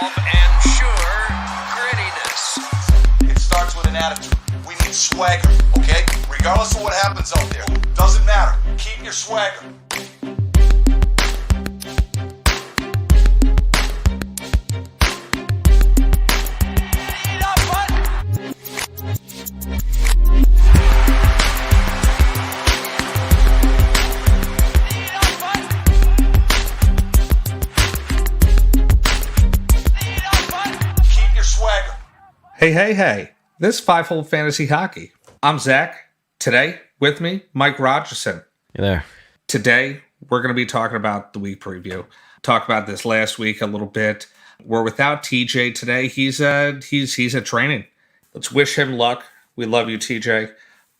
Evolve ensure grittiness. It starts with an attitude. We need swagger, okay? Regardless of what happens out there. Doesn't matter. Keep your swagger. Hey. This is Five-Hole Fantasy Hockey. I'm Zach. Today, with me, Mike Rogerson. Hey there. Today, we're going to be talking about the week preview. Talk about this last week a little bit. We're without TJ today. He's at training. Let's wish him luck. We love you, TJ.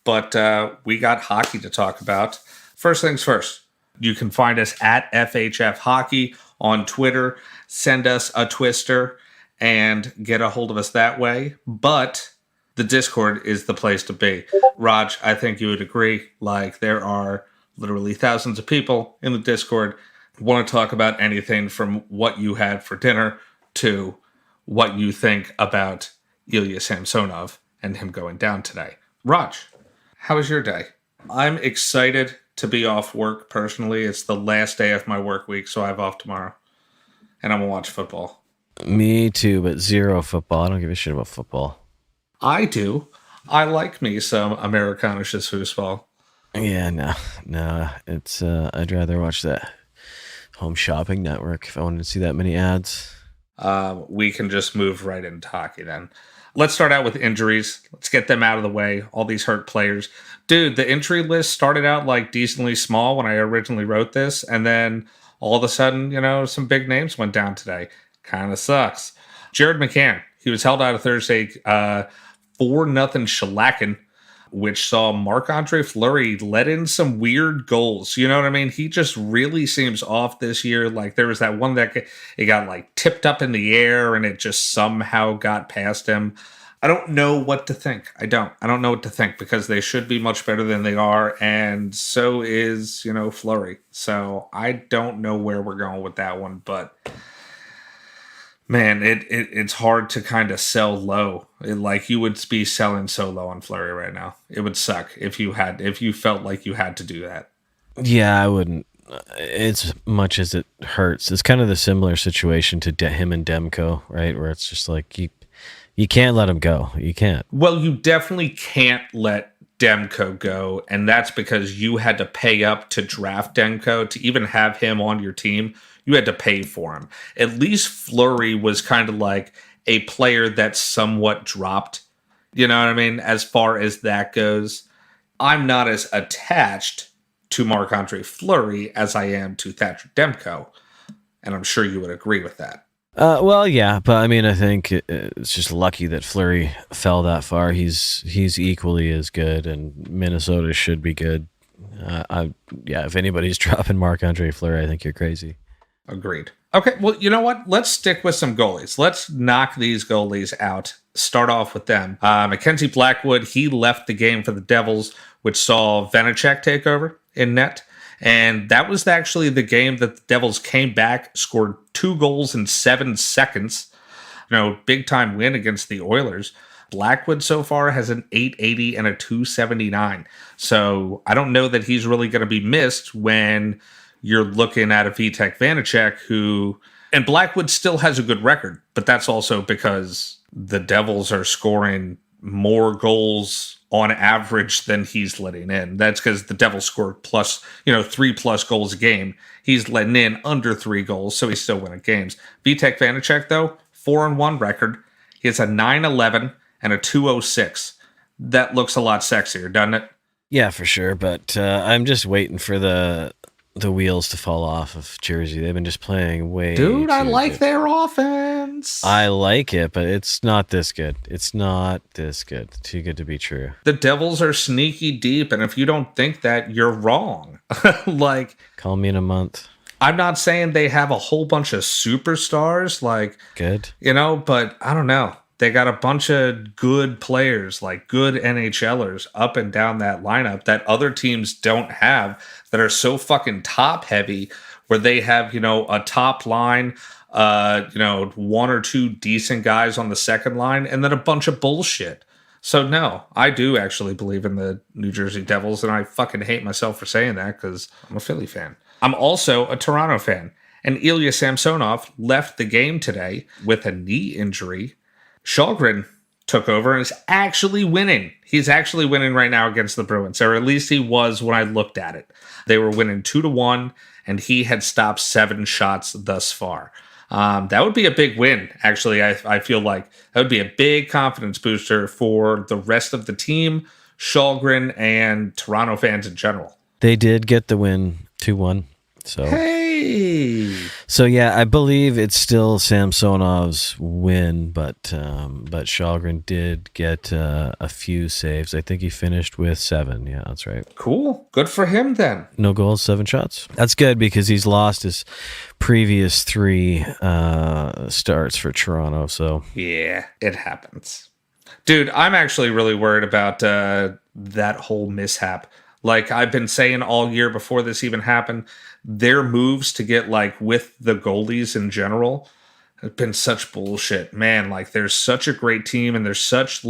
But we got hockey to talk about. First things first. You can find us at FHF Hockey on Twitter. Send us a twister and get a hold of us that way. But the Discord is the place to be. Raj, I think you would agree. Like, there are literally thousands of people in the Discord who want to talk about anything from what you had for dinner to what you think about Ilya Samsonov and him going down today. Raj, how was your day? I'm excited to be off work personally. It's the last day of my work week, so I have off tomorrow. And I'm going to watch football. Me too, but zero football. I don't give a shit about football. I do. I like me some Amerikanisches Fußball. Yeah, no. It's I'd rather watch that Home Shopping Network if I wanted to see that many ads. We can just move right into hockey then. Let's start out with injuries. Let's get them out of the way. All these hurt players. Dude, the injury list started out like decently small when I originally wrote this, and then all of a sudden, some big names went down today. Kind of sucks. Jared McCann, he was held out of Thursday 4-0 shellacking, which saw Marc-Andre Fleury let in some weird goals. You know what I mean? He just really seems off this year. Like, there was that one that it got like tipped up in the air and it just somehow got past him. I don't know what to think. I don't know what to think because they should be much better than they are. And so is, Fleury. So I don't know where we're going with that one, but man, it's hard to kind of sell low. Like, you would be selling so low on Fleury right now. It would suck if you felt like you had to do that. Yeah, I wouldn't. As much as it hurts, it's kind of the similar situation to him and Demko, right? Where it's just like you can't let him go. You can't. Well, you definitely can't let Demko go, and that's because you had to pay up to draft Demko to even have him on your team. You had to pay for him. At least Fleury was kind of like a player that somewhat dropped. You know what I mean? As far as that goes, I'm not as attached to Marc-Andre Fleury as I am to Thatcher Demko. And I'm sure you would agree with that. Well, yeah, but I mean, I think it's just lucky that Fleury fell that far. He's equally as good, and Minnesota should be good. If anybody's dropping Marc-Andre Fleury, I think you're crazy. Agreed. Okay, well, you know what? Let's stick with some goalies. Let's knock these goalies out. Start off with them. Mackenzie Blackwood, he left the game for the Devils, which saw Vanacek take over in net. And that was actually the game that the Devils came back, scored 2 goals in 7 seconds. Big time win against the Oilers. Blackwood so far has an 880 and a 279. So I don't know that he's really going to be missed when you're looking at a Vitek Vanacek and Blackwood still has a good record, but that's also because the Devils are scoring more goals on average than he's letting in. That's because the Devils scored 3+ goals a game. He's letting in under 3 goals, so he's still winning games. Vitek Vanacek, though, 4-1 record. He has a 911 and a 206. That looks a lot sexier, doesn't it? Yeah, for sure, but I'm just waiting for the wheels to fall off of Jersey. They've been just playing way Dude, I like good. their offense. I like it, but it's not this good. It's not this good. Too good to be true. The Devils are sneaky deep, and if you don't think that, you're wrong. Call me in a month. I'm not saying they have a whole bunch of superstars, good, but I don't know. They got a bunch of good players, like good NHLers up and down that lineup that other teams don't have, that are so fucking top heavy where they have, a top line, one or two decent guys on the second line, and then a bunch of bullshit. So no, I do actually believe in the New Jersey Devils, and I fucking hate myself for saying that because I'm a Philly fan. I'm also a Toronto fan, and Ilya Samsonov left the game today with a knee injury. Shalgren took over and is actually winning. He's actually winning right now against the Bruins, or at least he was when I looked at it. They were winning 2-1, and he had stopped 7 shots thus far. That would be a big win, actually. I feel like that would be a big confidence booster for the rest of the team, Shalgren, and Toronto fans in general. They did get the win 2-1. So yeah, I believe it's still Samsonov's win, but Shalgren did get a few saves. I think he finished with 7. Yeah, that's right. Cool. Good for him then. No goals, 7 shots. That's good because he's lost his previous 3 starts for Toronto. So yeah, it happens. Dude, I'm actually really worried about that whole mishap. Like I've been saying all year before this even happened, their moves to get with the goalies in general have been such bullshit. Man, they're such a great team and they're such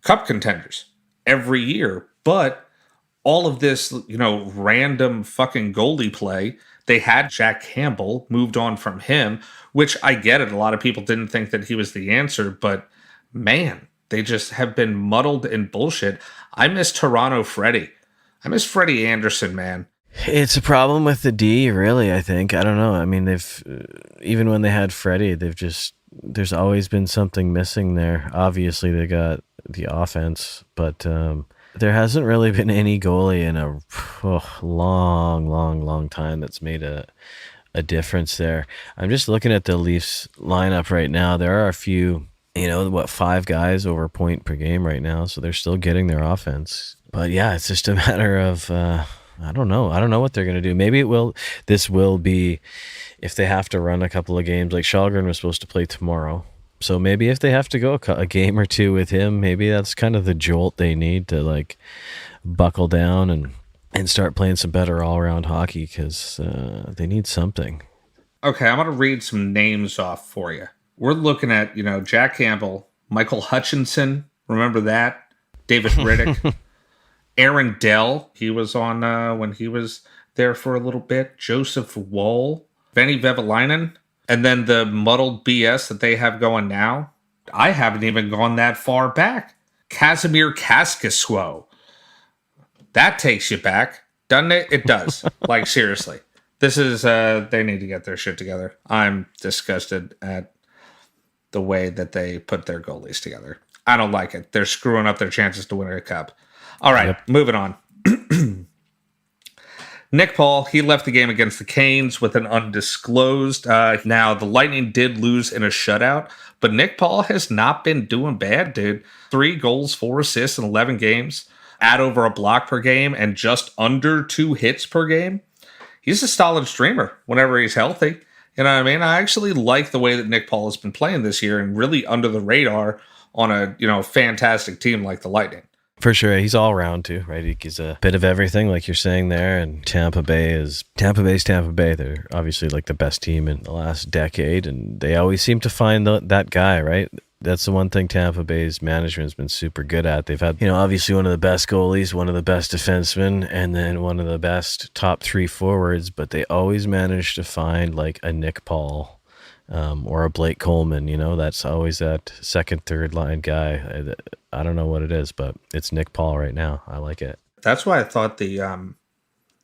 cup contenders every year. But all of this, random fucking goalie play, they had Jack Campbell, moved on from him, which I get it. A lot of people didn't think that he was the answer, but man, they just have been muddled in bullshit. I miss Toronto Freddie. I miss Freddie Anderson, man. It's a problem with the D, really, I think. I don't know. I mean, even when they had Freddie, there's always been something missing there. Obviously, they got the offense, but there hasn't really been any goalie in a long time that's made a difference there. I'm just looking at the Leafs lineup right now. There are a few, 5 guys over a point per game right now, so they're still getting their offense. But yeah, it's just a matter of... I don't know. I don't know what they're going to do. Maybe this will be if they have to run a couple of games. Like Shalgren was supposed to play tomorrow. So maybe if they have to go a game or two with him, maybe that's kind of the jolt they need to buckle down and start playing some better all-around hockey because they need something. Okay, I'm going to read some names off for you. We're looking at, Jack Campbell, Michael Hutchinson. Remember that? David Riddick. Aaron Dell, he was on when he was there for a little bit. Joseph Woll, Benny Vevalainen, and then the muddled BS that they have going now. I haven't even gone that far back. Casimir Kaskasuo. That takes you back, doesn't it? It does. Seriously. This is, they need to get their shit together. I'm disgusted at the way that they put their goalies together. I don't like it. They're screwing up their chances to win a cup. All right, Moving on. Nick Paul, he left the game against the Canes with an undisclosed. Now, the Lightning did lose in a shutout, but Nick Paul has not been doing bad, dude. 3 goals, 4 assists in 11 games, add over a block per game, and just under 2 hits per game. He's a solid streamer whenever he's healthy. You know what I mean? I actually like the way that Nick Paul has been playing this year and really under the radar on a fantastic team like the Lightning. For sure, he's all around too, right? He's a bit of everything, like you're saying there. And Tampa Bay's Tampa Bay. They're obviously the best team in the last decade, and they always seem to find that guy, right? That's the one thing Tampa Bay's management has been super good at. They've had, obviously one of the best goalies, one of the best defensemen, and then one of the best top 3 forwards. But they always manage to find a Nick Paul. Or a Blake Coleman, that's always that second, third line guy. I don't know what it is, but it's Nick Paul right now. I like it. That's why I thought the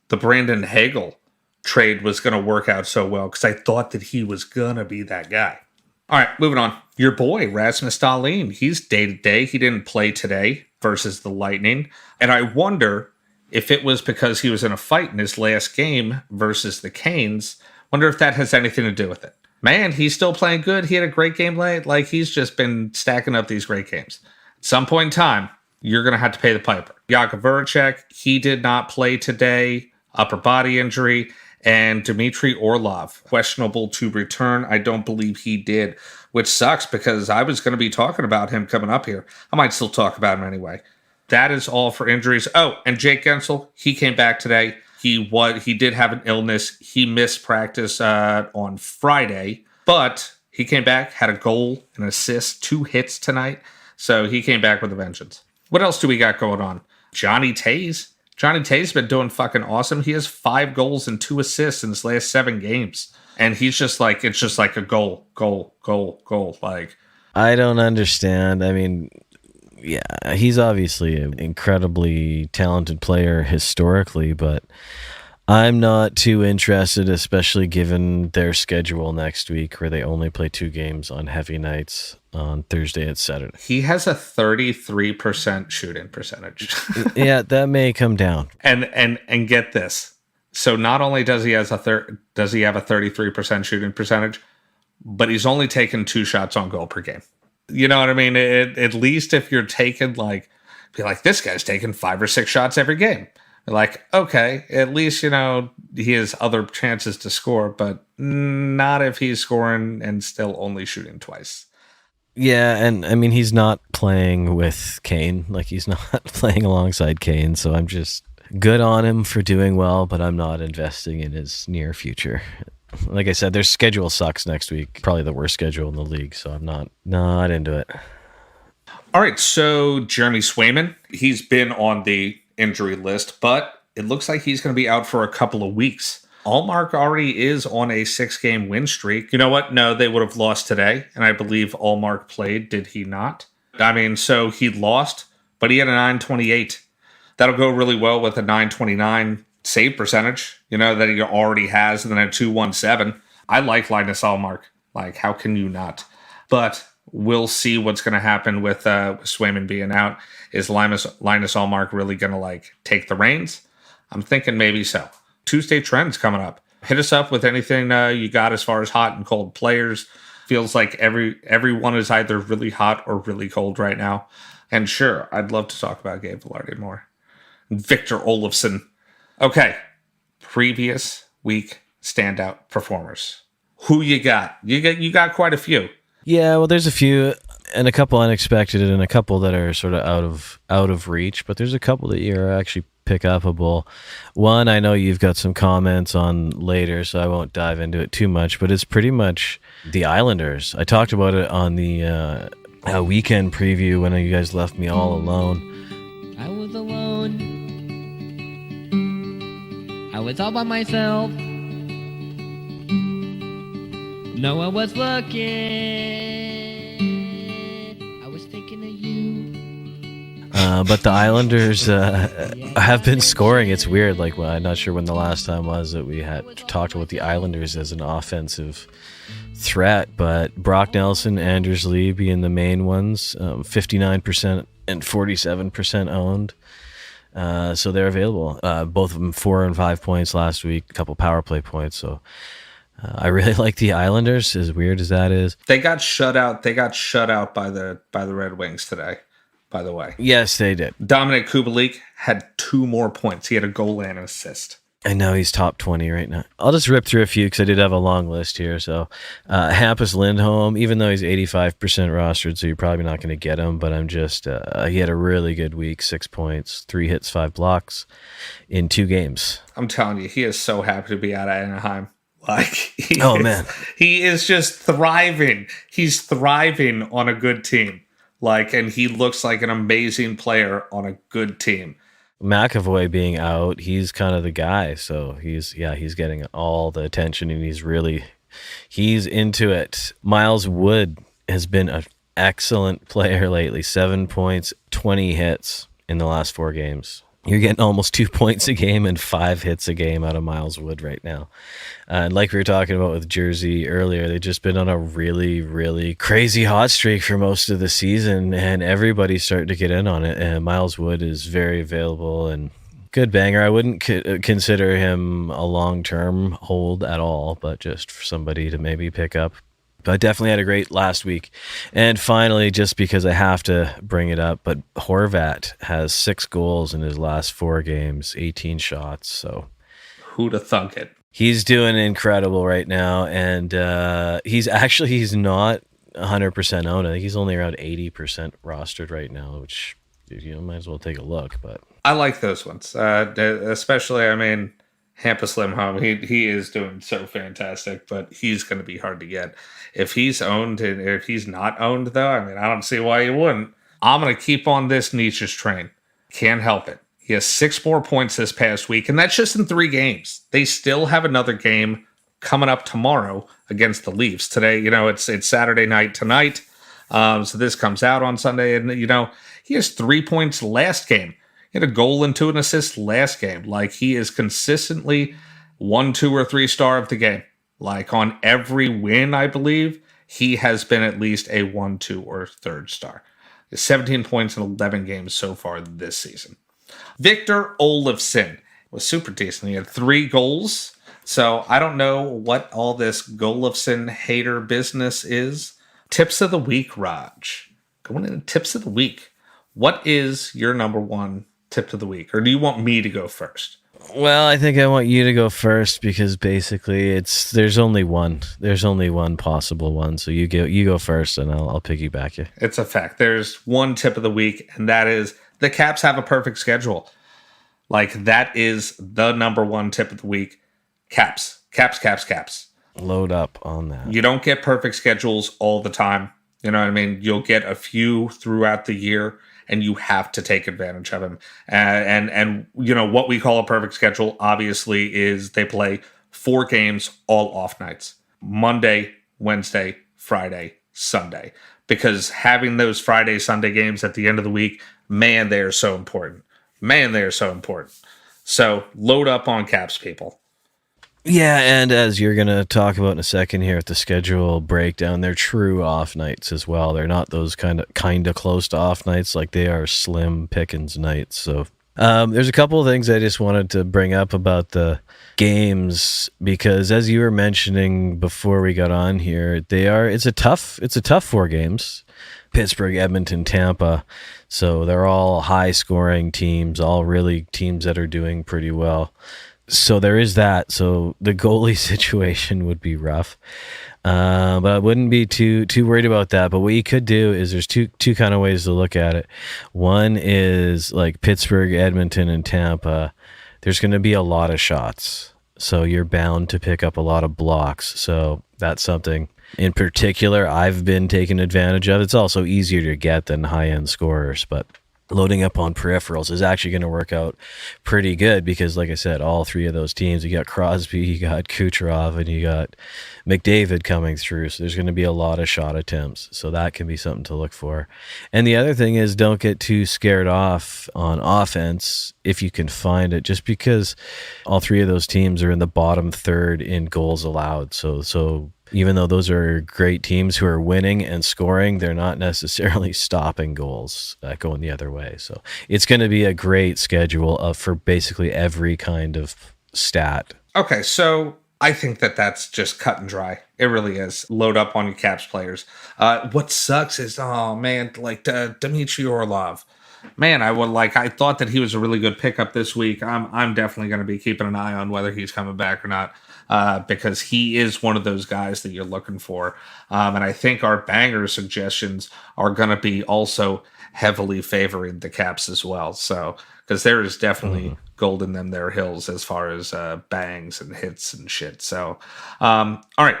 Brandon Hagel trade was going to work out so well, because I thought that he was going to be that guy. All right, moving on. Your boy, Rasmus Dahlin, he's day-to-day. He didn't play today versus the Lightning, and I wonder if it was because he was in a fight in his last game versus the Canes. Wonder if that has anything to do with it. Man, he's still playing good. He had a great game late. He's just been stacking up these great games. At some point in time, you're going to have to pay the piper. Jakub Voracek, he did not play today. Upper body injury. And Dmitry Orlov, questionable to return. I don't believe he did, which sucks because I was going to be talking about him coming up here. I might still talk about him anyway. That is all for injuries. Oh, and Jake Gensel, he came back today. He did have an illness. He missed practice on Friday, but he came back, had a goal, an assist, 2 hits tonight. So he came back with a vengeance. What else do we got going on? Johnny Tays. Johnny Tays been doing fucking awesome. He has 5 goals and 2 assists in his last 7 games. And he's just like, it's just like a goal. Like, I don't understand. I mean, yeah, he's obviously an incredibly talented player historically, but I'm not too interested, especially given their schedule next week where they only play 2 games on heavy nights on Thursday and Saturday. he has a 33% shooting percentage. Yeah, that may come down. and get this. So not only does he have a 33% shooting percentage, but he's only taken 2 shots on goal per game. You know what I mean? At least if you're taking be like, this guy's taking 5 or 6 shots every game. Like, okay, at least, he has other chances to score, but not if he's scoring and still only shooting twice. Yeah, and I mean, he's not playing with Kane. Like, he's not playing alongside Kane, so I'm just good on him for doing well, but I'm not investing in his near future. Like I said, their schedule sucks next week. Probably the worst schedule in the league, so I'm not into it. All right, so Jeremy Swayman, he's been on the injury list, but it looks like he's going to be out for a couple of weeks. Allmark already is on a 6-game win streak. You know what? No, they would have lost today, and I believe Allmark played. Did he not? I mean, so he lost, but he had a 928. That'll go really well with a 929 save percentage, that he already has, and then a 217. I like Linus Allmark. Like, how can you not? But we'll see what's going to happen with Swayman being out. Is Linus Allmark really going to take the reins? I'm thinking maybe so. Tuesday Trends coming up. Hit us up with anything you got as far as hot and cold players. Feels like everyone is either really hot or really cold right now. And sure, I'd love to talk about Gabe Velarde more. Victor Olofsson. Okay, previous week standout performers. Who you got? You got quite a few. Yeah, well, there's a few, and a couple unexpected, and a couple that are sort of out of reach. But there's a couple that you're actually pick upable. One, I know you've got some comments on later, so I won't dive into it too much. But it's pretty much the Islanders. I talked about it on the weekend preview when you guys left me all alone. I was alone. I was all by myself. No one was looking. I was thinking of you. But the Islanders have been scoring. It's weird. I'm not sure when the last time was that we had talked about the Islanders as an offensive threat. But Brock Nelson, Anders Lee being the main ones, 59% and 47% owned. So they're available. Both of them 4 and 5 points last week, a couple power play points. So I really like the Islanders, as weird as that is. They got shut out. They got shut out by the Red Wings today, by the way. Yes, they did. Dominic Kubalik had 2 more points. He had a goal and an assist. I know he's top 20 right now. I'll just rip through a few because I did have a long list here. So Hampus Lindholm, even though he's 85% rostered, so you're probably not going to get him, but I'm just, he had a really good week, 6 points, 3 hits, 5 blocks in 2 games. I'm telling you, he is so happy to be out of Anaheim. Man. He is just thriving. He's thriving on a good team. And he looks like an amazing player on a good team. McAvoy being out, he's kind of the guy. So he's getting all the attention, and he's into it. Miles Wood has been an excellent player lately. 7 points, 20 hits in the last 4 games. You're getting almost 2 points a game and 5 hits a game out of Miles Wood right now. And like we were talking about with Jersey earlier, they've just been on a really, really crazy hot streak for most of the season, and everybody's starting to get in on it. And Miles Wood is very available and good banger. I wouldn't consider him a long-term hold at all, but just for somebody to maybe pick up. But definitely had a great last week. And finally, just because I have to bring it up, but Horvat has 6 goals in his last 4 games, 18 shots. So who'd have thunk it? He's doing incredible right now. And he's not 100% owned. I think he's only around 80% rostered right now, which might as well take a look. But I like those ones, especially, Hampus Lindholm, he is doing so fantastic, but he's going to be hard to get. If he's owned and if he's not owned, though, I mean, I don't see why you wouldn't. I'm going to keep on this Necas train. Can't help it. He has 6 more points this past week, and that's just in 3 games. They still have another game coming up tomorrow against the Leafs. Today, it's Saturday night tonight, so this comes out on Sunday, and, he has 3 points last game. He had a goal and 2 assists last game. Like, he is consistently 1, 2, or 3 star of the game. Like, on every win, I believe, he has been at least a 1, 2, or 3rd star. 17 points in 11 games so far this season. Victor Olofsson was super decent. He had 3 goals. So I don't know what all this Golofsson hater business is. Tips of the week, Raj. Going into tips of the week. What is your number 1 tip of the week? Or do you want me to go first? Well, I think I want you to go first because basically there's only one. There's only one possible one. So you go first and I'll piggyback you. It's a fact. There's one tip of the week, and that is the Caps have a perfect schedule. Like, that is the number 1 tip of the week. Caps. Load up on that. You don't get perfect schedules all the time. You know what I mean? You'll get a few throughout the year, and you have to take advantage of them. And what we call a perfect schedule, obviously, is they play 4 games, all off nights. Monday, Wednesday, Friday, Sunday. Because having those Friday, Sunday games at the end of the week, man, they are so important. So load up on Caps, people. Yeah, and as you're going to talk about in a second here at the schedule breakdown, they're true off nights as well. They're not those kind of close to off nights. Like, they are slim pickings nights. So there's a couple of things I just wanted to bring up about the games, because as you were mentioning before we got on here, it's a tough 4 games. Pittsburgh, Edmonton, Tampa. So they're all high scoring teams, all really teams that are doing pretty well. So there is that. So the goalie situation would be rough, but I wouldn't be too worried about that. But what you could do is there's two kind of ways to look at it. One is like Pittsburgh, Edmonton, and Tampa. There's going to be a lot of shots, so you're bound to pick up a lot of blocks. So that's something in particular I've been taking advantage of. It's also easier to get than high-end scorers, but loading up on peripherals is actually going to work out pretty good because, like I said, all 3 of those teams, you got Crosby, you got Kucherov, and you got McDavid coming through. So there's going to be a lot of shot attempts. So that can be something to look for. And the other thing is, don't get too scared off on offense if you can find it, just because all 3 of those teams are in the bottom third in goals allowed. So even though those are great teams who are winning and scoring, they're not necessarily stopping goals going the other way. So it's going to be a great schedule for basically every kind of stat. Okay, so I think that's just cut and dry. It really is. Load up on your Caps players. What sucks is, Dmitry Orlov. Man, I thought that he was a really good pickup this week. I'm definitely going to be keeping an eye on whether he's coming back or not. Because he is one of those guys that you're looking for. And I think our banger suggestions are going to be also heavily favoring the Caps as well. So, because there is definitely gold in them there hills as far as bangs and hits and shit. So, all right,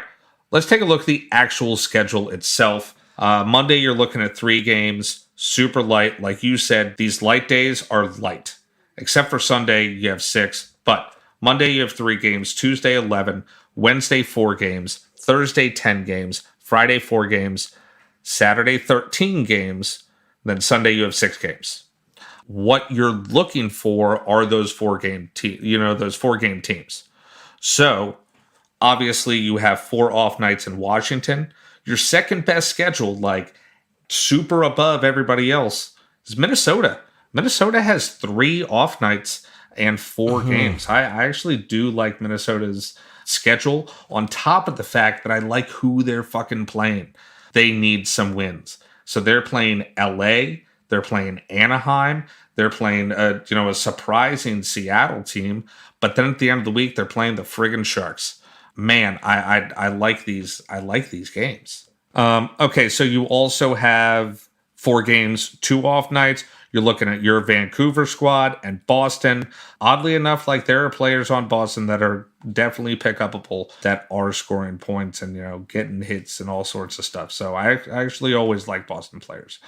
let's take a look at the actual schedule itself. Monday, you're looking at 3 games, super light. Like you said, these light days are light. Except for Sunday, you have 6, but Monday, you have 3 games, Tuesday, 11, Wednesday, 4 games, Thursday, 10 games, Friday, 4 games, Saturday, 13 games, then Sunday, you have 6 games. What you're looking for are those 4-game teams. So, obviously, you have 4 off nights in Washington. Your second best schedule, like super above everybody else, is Minnesota. Minnesota has 3 off nights and 4 games. I actually do like Minnesota's schedule, on top of the fact that I like who they're fucking playing. They need some wins. So they're playing LA, they're playing Anaheim, they're playing a surprising Seattle team, but then at the end of the week they're playing the friggin' Sharks. Man, I like these games. Okay, so you also have 4 games, 2 off nights. You're looking at your Vancouver squad and Boston. Oddly enough, like there are players on Boston that are definitely pick upable that are scoring points and, getting hits and all sorts of stuff. So I actually always like Boston players.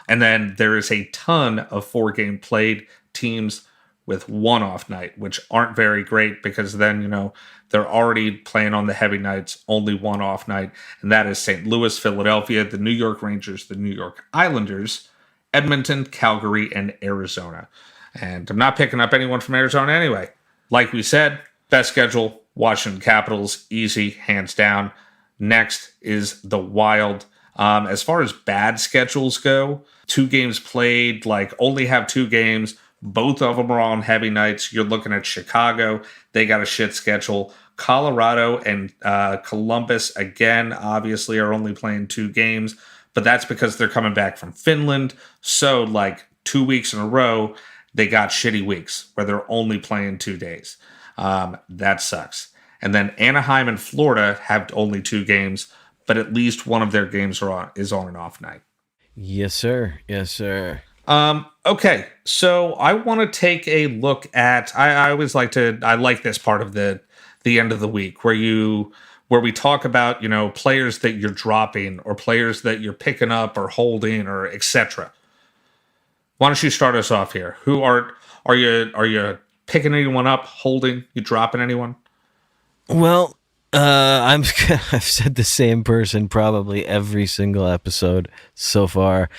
And then there is a ton of 4-game played teams with one off night, which aren't very great because then, they're already playing on the heavy nights, only one off night. And that is St. Louis, Philadelphia, the New York Rangers, the New York Islanders, Edmonton, Calgary, and Arizona. And I'm not picking up anyone from Arizona anyway. Like we said, best schedule, Washington Capitals, easy, hands down. Next is the Wild. As far as bad schedules go, 2 games played, only have 2 games. Both of them are on heavy nights. You're looking at Chicago. They got a shit schedule. Colorado and Columbus, again, obviously are only playing 2 games. But that's because they're coming back from Finland. So, 2 weeks in a row, they got shitty weeks where they're only playing 2 days. That sucks. And then Anaheim and Florida have only 2 games, but at least one of their games is on an off night. Yes, sir. Yes, sir. Okay, so I want to take a look at. I always like this part of the end of the week where we talk about players that you're dropping or players that you're picking up or holding or etc. Why don't you start us off here? Who are you picking anyone up, holding, you dropping anyone? Well, I've said the same person probably every single episode so far,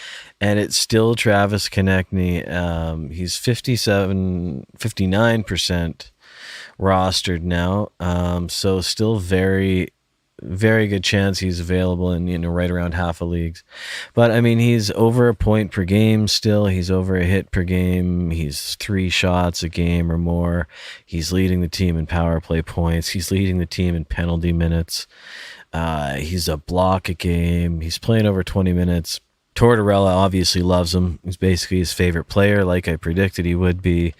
and it's still Travis Konechny. He's 59% rostered now, so still very, very good chance he's available in right around half of leagues. But I mean, he's over a point per game still. He's over a hit per game. He's 3 shots a game or more. He's leading the team in power play points. He's leading the team in penalty minutes. He's a block a game. He's playing over 20 minutes. Tortorella obviously loves him. He's basically his favorite player, like I predicted he would be.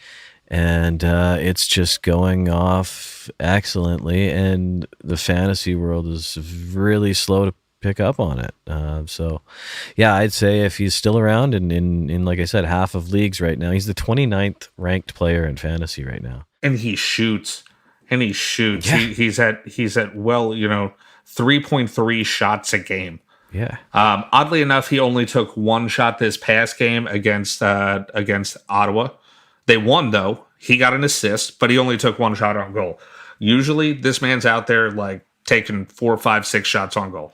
And it's just going off excellently, and the fantasy world is really slow to pick up on it. So, yeah, I'd say if he's still around in like I said, half of leagues right now, he's the 29th ranked player in fantasy right now. And he shoots. Yeah. He's at 3.3 shots a game. Yeah. Oddly enough, he only took 1 shot this past game against Ottawa. They won, though. He got an assist, but he only took 1 shot on goal. Usually, this man's out there, taking 4, 5, 6 shots on goal.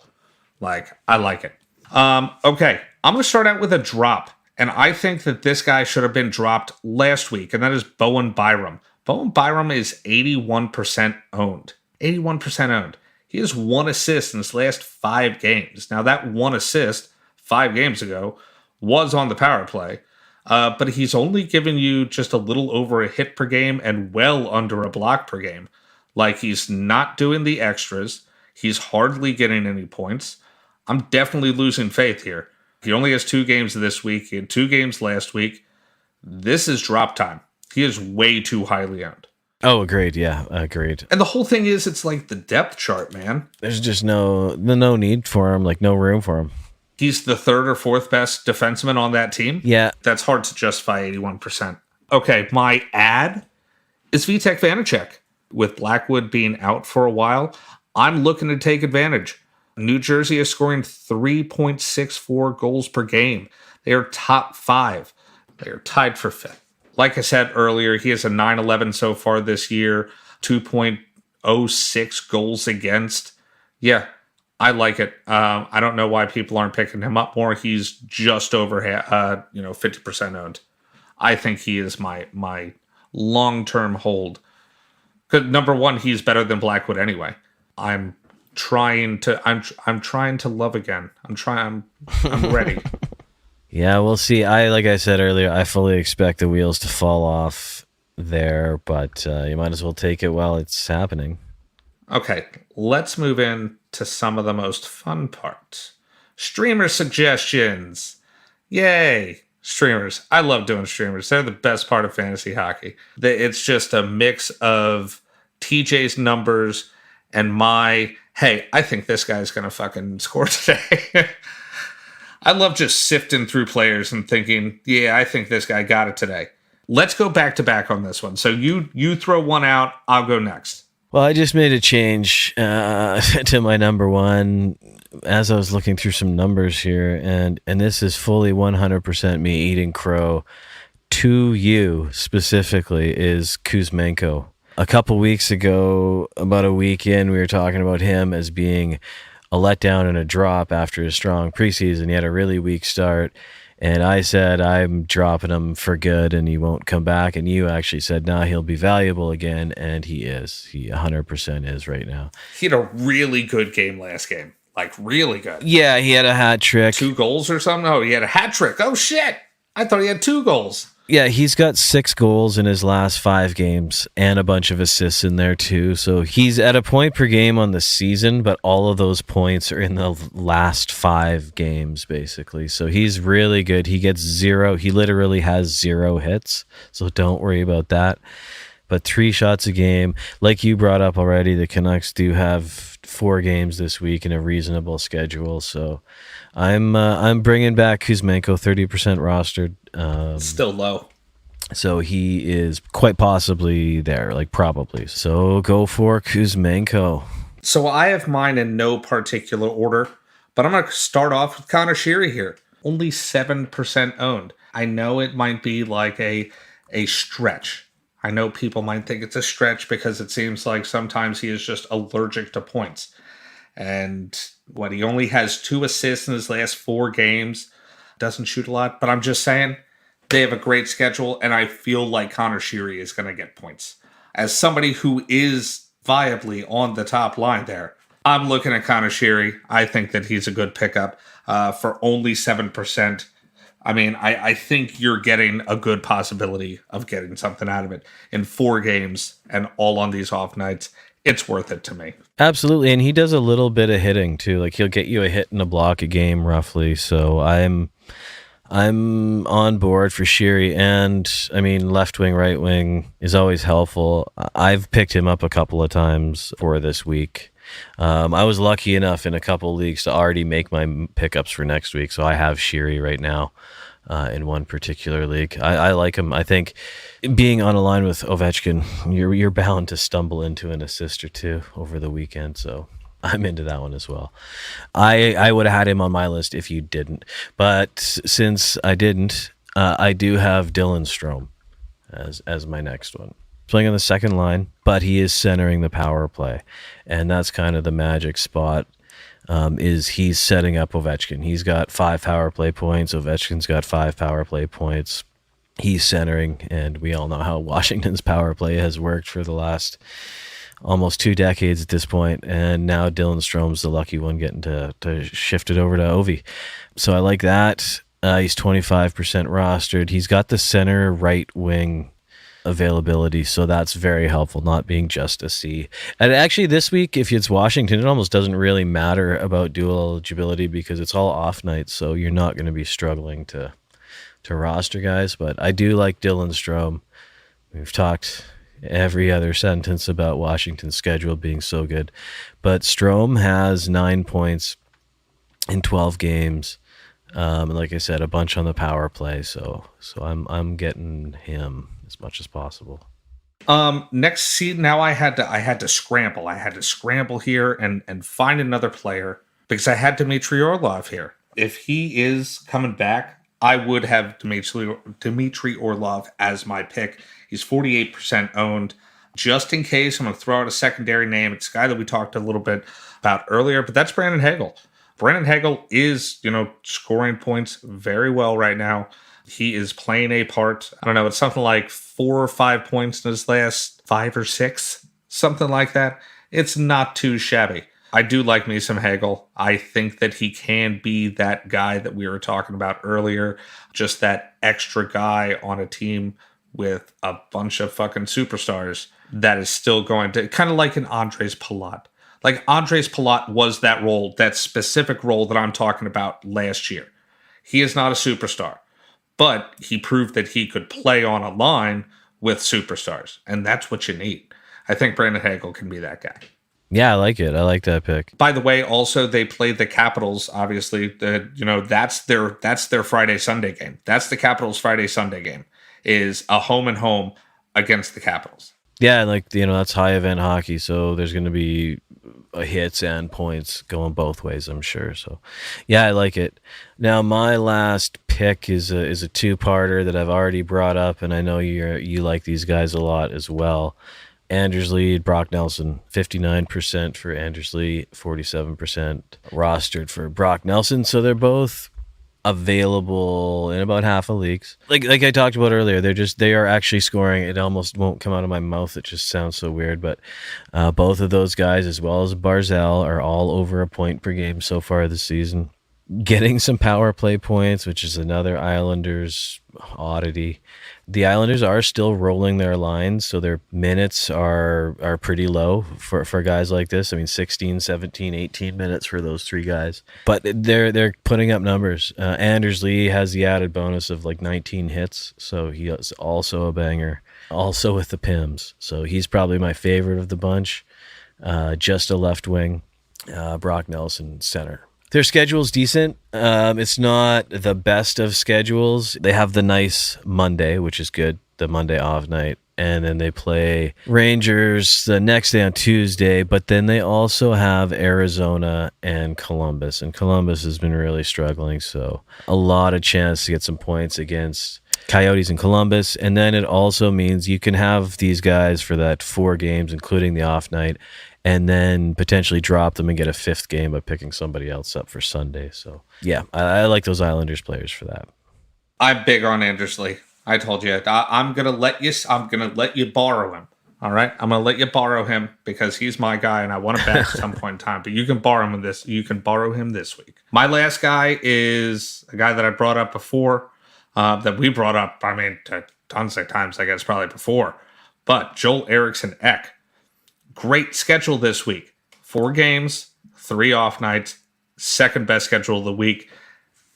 I like it. Okay, I'm going to start out with a drop, and I think that this guy should have been dropped last week, and that is Bowen Byram. Bowen Byram is 81% owned. 81% owned. He has 1 assist in his last 5 games. Now, that 1 assist 5 games ago was on the power play. But he's only given you just a little over a hit per game and well under a block per game. He's not doing the extras. He's hardly getting any points. I'm definitely losing faith here. He only has 2 games this week. He had 2 games last week. This is drop time. He is way too highly owned. Oh, agreed. Yeah, agreed. And the whole thing is, it's like the depth chart, man. There's just no need for him, no room for him. He's the 3rd or 4th best defenseman on that team. Yeah. That's hard to justify 81%. Okay, my ad is Vitek Vanacek. With Blackwood being out for a while, I'm looking to take advantage. New Jersey is scoring 3.64 goals per game. They are top 5. They are tied for 5th. Like I said earlier, he has a 9-11 so far this year, 2.06 goals against. Yeah, I like it. I don't know why people aren't picking him up more. He's just over 50% owned. I think he is my long-term hold. Because number one, he's better than Blackwood anyway. I'm trying to love again. I'm ready. Yeah, we'll see. Like I said earlier, I fully expect the wheels to fall off there, but you might as well take it while it's happening. Okay, let's move in to some of the most fun parts. Streamer suggestions. Yay. Streamers. I love doing streamers. They're the best part of fantasy hockey. It's just a mix of TJ's numbers and my, hey, I think this guy's going to fucking score today. I love just sifting through players and thinking, yeah, I think this guy got it today. Let's go back to back on this one. So you throw one out, I'll go next. Well, I just made a change to my number one as I was looking through some numbers here, and this is fully 100% me eating crow. To you specifically is Kuzmenko. A couple weeks ago, about a week in, we were talking about him as being a letdown and a drop after a strong preseason. He had a really weak start, and I said I'm dropping him for good and he won't come back, and you actually said nah, he'll be valuable again, and he is. He 100% is right now. He had a really good game last game. Like, really good. Yeah, he had a hat trick. 2 goals or something? No, he had a hat trick. Oh, shit. I thought he had 2 goals. Yeah, he's got 6 goals in his last 5 games and a bunch of assists in there too. So he's at a point per game on the season, but all of those points are in the last 5 games, basically. So he's really good. He gets 0. He literally has 0 hits, so don't worry about that. But 3 shots a game. Like you brought up already, the Canucks do have 4 games this week and a reasonable schedule. So I'm bringing back Kuzmenko, 30% rostered. Still low. So he is quite possibly there, like probably. So go for Kuzmenko. So I have mine in no particular order, but I'm going to start off with Connor Sheary here. Only 7% owned. I know it might be like a stretch. I know people might think it's a stretch because it seems like sometimes he is just allergic to points. And he only has 2 assists in his last 4 games. Doesn't shoot a lot, but I'm just saying they have a great schedule, and I feel like Connor Sheary is going to get points. As somebody who is viably on the top line there, I'm looking at Connor Sheary. I think that he's a good pickup for only 7%. I mean, I think you're getting a good possibility of getting something out of it in 4 games and all on these off nights. It's worth it to me. Absolutely, and he does a little bit of hitting too. Like he'll get you a hit and a block a game roughly. So I'm on board for Sheary, and I mean left wing, right wing is always helpful. I've picked him up a couple of times for this week. I was lucky enough in a couple of leagues to already make my pickups for next week, so I have Sheary right now in one particular league. I like him. I think being on a line with Ovechkin, you're bound to stumble into an assist or 2 over the weekend, so I'm into that one as well. I would have had him on my list if you didn't, but since I didn't, I do have Dylan Strome as my next one. Playing on the second line, but he is centering the power play, and that's kind of the magic spot. Is he's setting up Ovechkin. He's got 5 power play points. Ovechkin's got 5 power play points. He's centering, and we all know how Washington's power play has worked for the last almost 2 decades at this point, and now Dylan Strome's the lucky one getting to shift it over to Ovi. So I like that. He's 25% rostered. He's got the center right wing availability, so that's very helpful, not being just a C. And actually this week, if it's Washington, it almost doesn't really matter about dual eligibility because it's all off nights, so you're not going to be struggling to roster guys. But I do like Dylan Strome. We've talked every other sentence about Washington's schedule being so good, but Strome has 9 points in 12 games. And like I said, a bunch on the power play, so I'm getting him as much as possible. Next seed. Now I had to scramble. I had to scramble here and find another player because I had Dmitry Orlov here. If he is coming back, I would have Dmitry Orlov as my pick. He's 48% owned. Just in case, I'm going to throw out a secondary name. It's a guy that we talked a little bit about earlier, but that's Brandon Hagel. Brandon Hagel is, scoring points very well right now. He is playing a part. I don't know. It's something like 4 or 5 points in his last 5 or 6, something like that. It's not too shabby. I do like me some Hagel. I think that he can be that guy that we were talking about earlier, just that extra guy on a team with a bunch of fucking superstars that is still going to, kind of like an Andres Palat. Like Andres Palat was that role, that specific role that I'm talking about last year. He is not a superstar, but he proved that he could play on a line with superstars, and that's what you need. I think Brandon Hagel can be that guy. Yeah, I like it. I like that pick. By the way, also they played the Capitals. Obviously, that's their Friday Sunday game. That's the Capitals Friday Sunday game. Is a home and home against the Capitals. Yeah, like that's high event hockey, so there's going to be hits and points going both ways, I'm sure. So, yeah, I like it. Now, my last pick is a two-parter that I've already brought up, and I know you like these guys a lot as well. Anders Lee, Brock Nelson, 59% for Anders Lee, 47% rostered for Brock Nelson. So they're both available in about half of leagues. Like I talked about earlier, they are actually scoring. It almost won't come out of my mouth. It just sounds so weird. But both of those guys, as well as Barzal, are all over a point per game so far this season. Getting some power play points, which is another Islanders oddity. The Islanders are still rolling their lines, so their minutes are pretty low for guys like this. I mean, 16, 17, 18 minutes for those three guys. But they're putting up numbers. Anders Lee has the added bonus of like 19 hits, so he is also a banger. Also with the Pims, so he's probably my favorite of the bunch. Just a left wing. Brock Nelson, center. Their schedule's decent. It's not the best of schedules. They have the nice Monday, which is good, the Monday off night. And then they play Rangers the next day on Tuesday. But then they also have Arizona and Columbus. And Columbus has been really struggling. So a lot of chance to get some points against Coyotes and Columbus. And then it also means you can have these guys for that 4 games, including the off night, and then potentially drop them and get a 5th game by picking somebody else up for Sunday. So, yeah, I like those Islanders players for that. I'm big on Anders Lee. I told you, I'm gonna let you borrow him. All right, I'm gonna let you borrow him because he's my guy, and I want to bet at some point in time. But you can borrow him this. You can borrow him this week. My last guy is a guy that I brought up before. That we brought up. I mean, tons of times, I guess, probably before. But Joel Eriksson Ek. Great schedule this week. 4 games, 3 off nights, second best schedule of the week.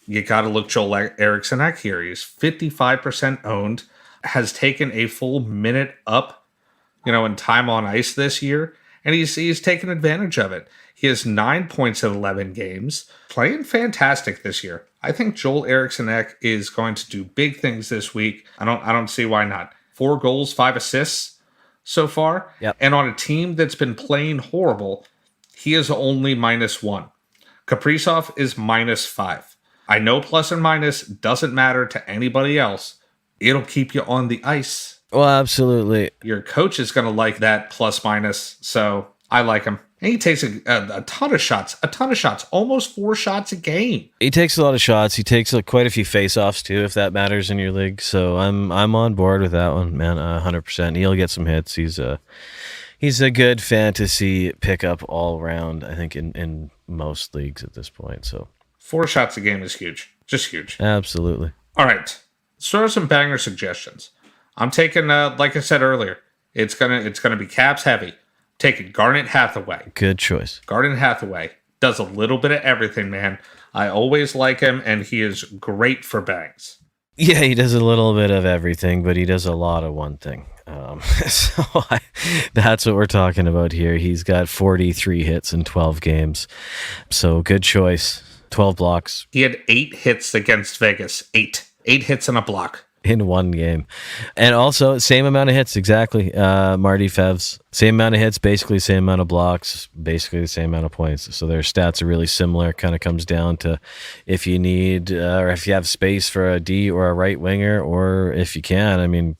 You got to look Joel Eriksson Ek here. He's 55% owned, has taken a full minute up, in time on ice this year, and he's taken advantage of it. He has 9 points in 11 games, playing fantastic this year. I think Joel Eriksson Ek is going to do big things this week. I don't see why not. 4 goals, 5 assists so far. Yep. And on a team that's been playing horrible, he is only -1. Kaprizov is -5. I know plus and minus doesn't matter to anybody else. It'll keep you on the ice. Well, absolutely. Your coach is going to like that plus minus, so I like him. And he takes a ton of shots, almost 4 shots a game. He takes a lot of shots. He takes quite a few face-offs too, if that matters in your league. So I'm on board with that one, man. 100%. He'll get some hits. He's a good fantasy pickup all around. I think in most leagues at this point. So 4 shots a game is huge, just huge. Absolutely. All right, let's throw some banger suggestions. I'm taking, like I said earlier, it's gonna be Caps heavy. Taking Garnett Hathaway. Good choice. Garnett Hathaway does a little bit of everything, man. I always like him, and he is great for bangs. Yeah, he does a little bit of everything, but he does a lot of one thing. That's what we're talking about here. He's got 43 hits in 12 games. So good choice. 12 blocks. He had 8 hits against Vegas. 8 hits and a block. In one game. And also, same amount of hits, exactly. Marty Fevs. Same amount of hits, basically same amount of blocks, basically the same amount of points. So their stats are really similar. Kind of comes down to if you need, or if you have space for a D or a right winger, or if you can. I mean,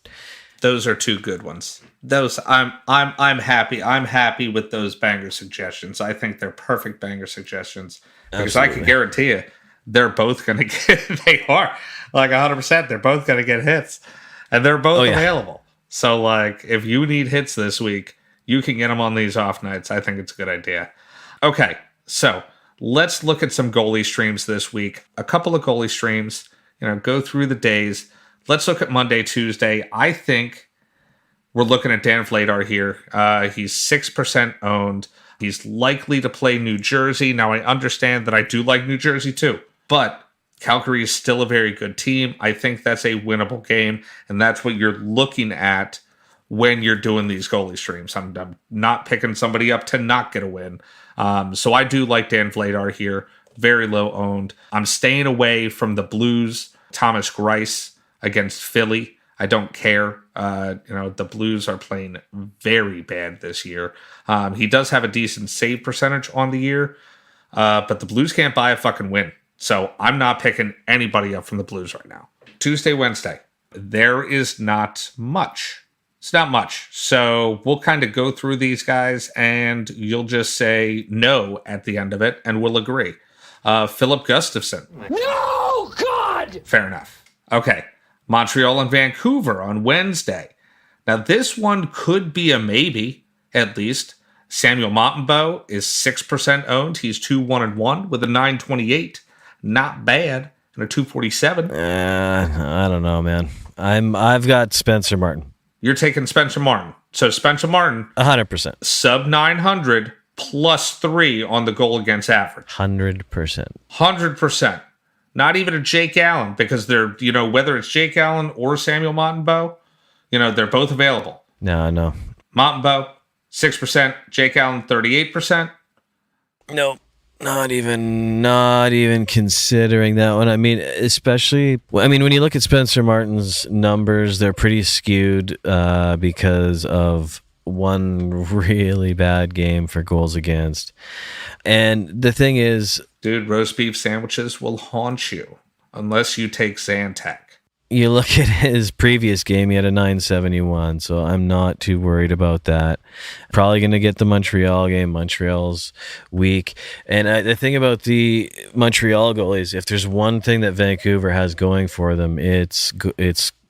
those are 2 good ones. Those I'm happy. I'm happy with those banger suggestions. I think they're perfect banger suggestions because Absolutely. I can guarantee you they're both going to get. They are. Like 100%, they're both going to get hits, and they're both available. So, like, if you need hits this week, you can get them on these off nights. I think it's a good idea. Okay, so let's look at some goalie streams this week. A couple of goalie streams, go through the days. Let's look at Monday, Tuesday. I think we're looking at Dan Vladar here. He's 6% owned. He's likely to play New Jersey. Now, I understand that I do like New Jersey too, but Calgary is still a very good team. I think that's a winnable game, and that's what you're looking at when you're doing these goalie streams. I'm not picking somebody up to not get a win. So I do like Dan Vladar here. Very low owned. I'm staying away from the Blues. Thomas Greiss against Philly. I don't care. The Blues are playing very bad this year. He does have a decent save percentage on the year, but the Blues can't buy a fucking win. So I'm not picking anybody up from the Blues right now. Tuesday, Wednesday. There is not much. It's not much. So we'll kind of go through these guys and you'll just say no at the end of it and we'll agree. Philip Gustafson. No, God! Fair enough. Okay. Montreal and Vancouver on Wednesday. Now, this one could be a maybe, at least. Samuel Montembeault is 6% owned. He's 2-1-1 with a 928. Not bad. And a 247. I don't know, man. I've got Spencer Martin. You're taking Spencer Martin. So Spencer Martin. 100%. Sub 900 plus 3 on the goal against average. 100%. 100%. Not even a Jake Allen, because they're, whether it's Jake Allen or Samuel Montembeault, they're both available. No. Montembeault, 6%. Jake Allen, 38%. No, not even considering that one. I mean, especially, when you look at Spencer Martin's numbers, they're pretty skewed because of one really bad game for goals against. And the thing is, dude, roast beef sandwiches will haunt you unless you take Zantac. You look at his previous game, he had a 971, so I'm not too worried about that. Probably going to get the Montreal game. Montreal's weak. And the thing about the Montreal goalies, if there's one thing that Vancouver has going for them, it's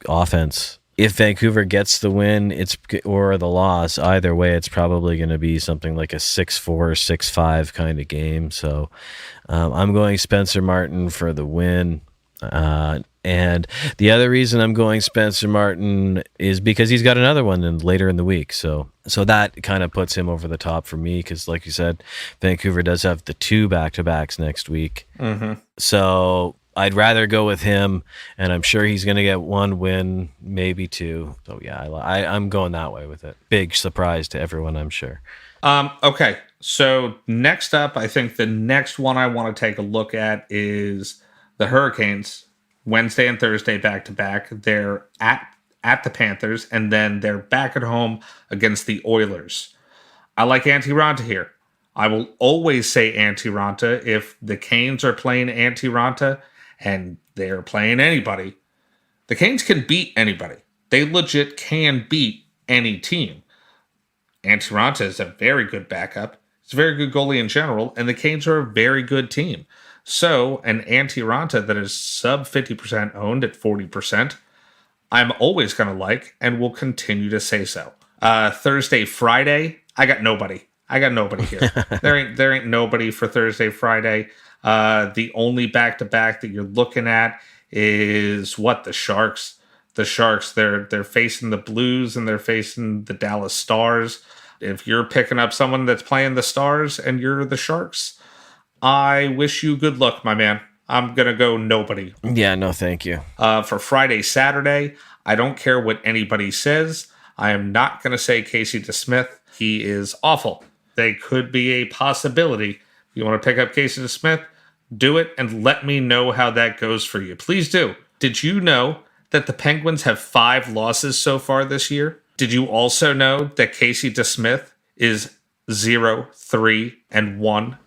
offense. If Vancouver gets the win, or the loss, either way, it's probably going to be something like a 6-4, 6-5 kind of game. So I'm going Spencer Martin for the win. And the other reason I'm going Spencer Martin is because he's got another one later in the week. So that kind of puts him over the top for me because, like you said, Vancouver does have the 2 back-to-backs next week. Mm-hmm. So I'd rather go with him, and I'm sure he's going to get 1 win, maybe 2. So, yeah, I'm going that way with it. Big surprise to everyone, I'm sure. Okay, so next up, I think the next one I want to take a look at is the Hurricanes. Wednesday and Thursday back-to-back. They're at the Panthers, and then they're back at home against the Oilers. I like Antii Raanta here. I will always say Antii Raanta. If the Canes are playing Antii Raanta, and they're playing anybody, the Canes can beat anybody. They legit can beat any team. Antii Raanta is a very good backup. He's a very good goalie in general, and the Canes are a very good team. So, an Antii Raanta that is sub 50% owned at 40%, I'm always going to like and will continue to say so. Thursday, Friday, I got nobody. Here. There ain't nobody for Thursday, Friday. The only back-to-back that you're looking at is the Sharks. The Sharks, they're facing the Blues and they're facing the Dallas Stars. If you're picking up someone that's playing the Stars and you're the Sharks, I wish you good luck, my man. I'm going to go nobody. Yeah, no, thank you. For Friday, Saturday, I don't care what anybody says. I am not going to say Casey DeSmith. He is awful. They could be a possibility. If you want to pick up Casey DeSmith, do it and let me know how that goes for you. Please do. Did you know that the Penguins have 5 losses so far this year? Did you also know that Casey DeSmith is 0-3-1?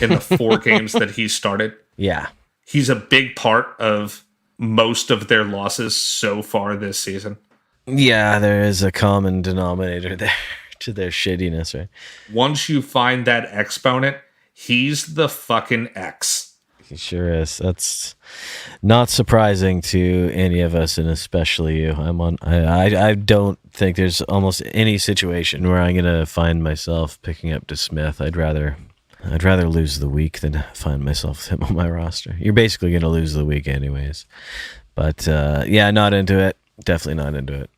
In the 4 games that he started? Yeah. He's a big part of most of their losses so far this season. Yeah, there is a common denominator there to their shittiness, right? Once you find that exponent, he's the fucking X. He sure is. That's not surprising to any of us, and especially you. I don't think there's almost any situation where I'm going to find myself picking up DeSmith. I'd rather lose the week than find myself with him on my roster. You're basically going to lose the week anyways. But, yeah, not into it. Definitely not into it.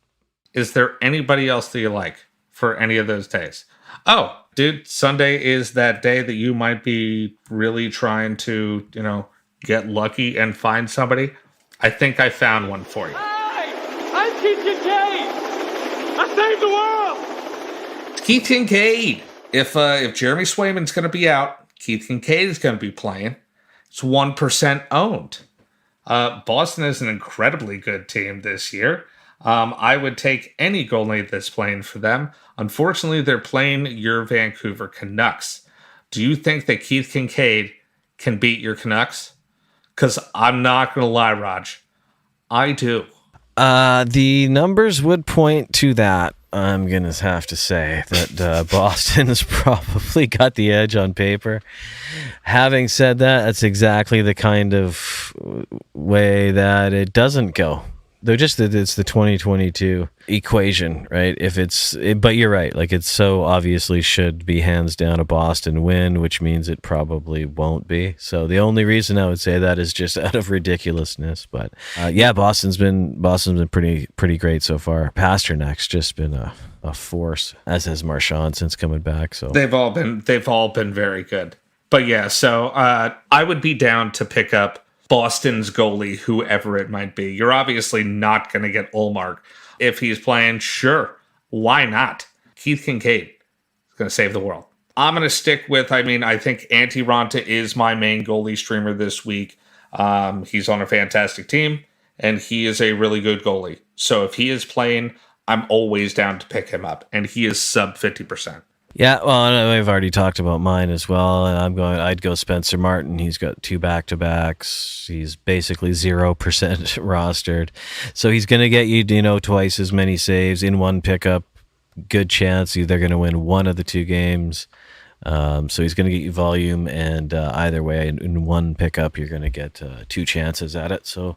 Is there anybody else that you like for any of those days? Oh, dude, Sunday is that day that you might be really trying to, get lucky and find somebody. I think I found one for you. Hi, I'm TTK. I saved the world! Keith Kincaid. If Jeremy Swayman's going to be out, Keith Kincaid is going to be playing. It's 1% owned. Boston is an incredibly good team this year. I would take any goalie that's playing for them. Unfortunately, they're playing your Vancouver Canucks. Do you think that Keith Kincaid can beat your Canucks? Because I'm not going to lie, Raj. I do. The numbers would point to that. I'm going to have to say that Boston has probably got the edge on paper. Having said that, that's exactly the kind of way that it doesn't go. It's the 2022 equation, right? But you're right. Like, it so obviously should be hands down a Boston win, which means it probably won't be. So the only reason I would say that is just out of ridiculousness. But Boston's been pretty great so far. Pasternak's just been a force, as has Marchand since coming back. So they've all been very good. But yeah, so I would be down to pick up Boston's goalie, whoever it might be. You're obviously not going to get Ullmark. If he's playing, sure, why not? Keith Kincaid is going to save the world. I'm going to stick with, I think Antii Raanta is my main goalie streamer this week. He's on a fantastic team, and he is a really good goalie. So if he is playing, I'm always down to pick him up, and he is sub 50%. Yeah, well, we've already talked about mine as well, and I'd go Spencer Martin. He's got 2 back-to-backs. He's basically 0% rostered. So he's going to get you, twice as many saves in one pickup. Good chance they're going to win one of the 2 games. So he's going to get you volume, and either way, in one pickup, you're going to get 2 chances at it. So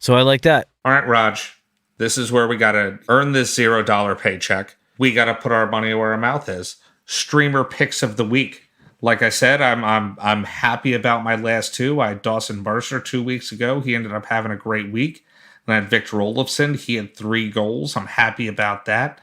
I like that. All right, Raj, this is where we got to earn this $0 paycheck. We got to put our money where our mouth is. Streamer picks of the week. Like I said, I'm happy about my last 2. I had Dawson Mercer 2 weeks ago. He ended up having a great week. And I had Victor Olofsson. He had 3 goals. I'm happy about that.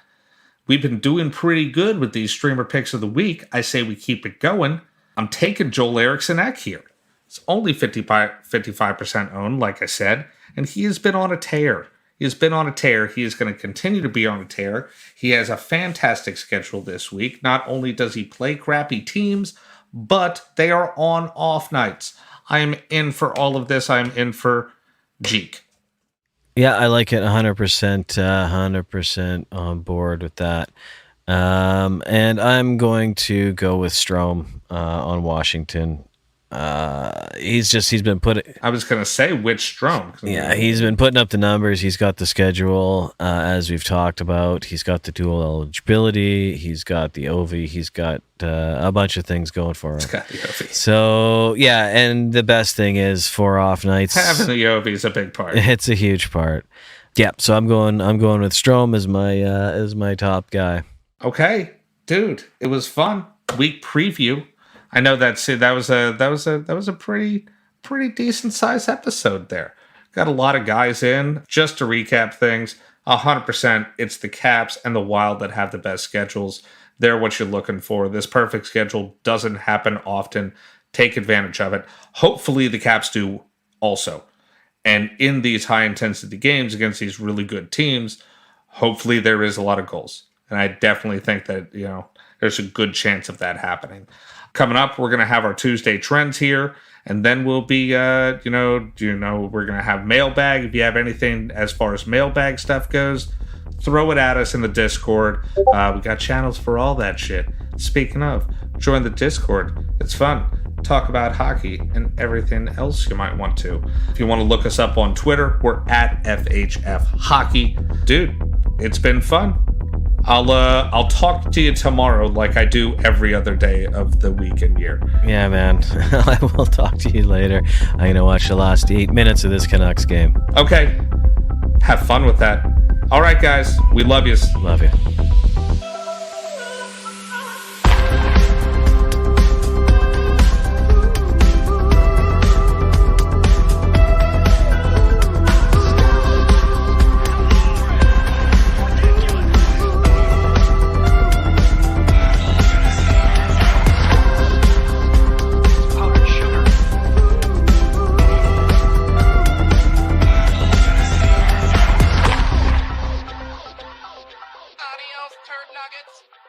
We've been doing pretty good with these streamer picks of the week. I say we keep it going. I'm taking Joel Eriksson Ek here. It's only 55% owned, like I said, and he has been on a tear. He has been on a tear. He is going to continue to be on a tear. He has a fantastic schedule this week. Not only does he play crappy teams, but they are on off nights. I am in for all of this. I am in for Jeek. Yeah, I like it 100% on board with that. And I'm going to go with Strome on Washington. He's been putting. I was going to say which Strome. Yeah, he's been putting up the numbers. He's got the schedule, as we've talked about. He's got the dual eligibility. He's got the OV. He's got a bunch of things going for him. He's got the OV. So yeah, and the best thing is 4 off nights. Having the OV is a big part. It's a huge part. Yeah, so I'm going with Strome as my top guy. Okay, dude, it was fun. Week preview. I know that was a pretty decent sized episode there. Got a lot of guys in. Just to recap things, 100%, it's the Caps and the Wild that have the best schedules. They're what you're looking for. This perfect schedule doesn't happen often. Take advantage of it. Hopefully the Caps do also. And in these high intensity games against these really good teams, hopefully there is a lot of goals. And I definitely think that, there's a good chance of that happening. Coming up, we're going to have our Tuesday trends here, and then we'll be, we're going to have mailbag. If you have anything as far as mailbag stuff goes, throw it at us in the Discord. We got channels for all that shit. Speaking of, join the Discord. It's fun. Talk about hockey and everything else you might want to. If you want to look us up on Twitter, we're at FHF Hockey. Dude, it's been fun. I'll talk to you tomorrow like I do every other day of the week and year. Yeah, man. I will talk to you later. I'm going to watch the last 8 minutes of this Canucks game. Okay. Have fun with that. All right, guys. We love you. Love you. Nuggets.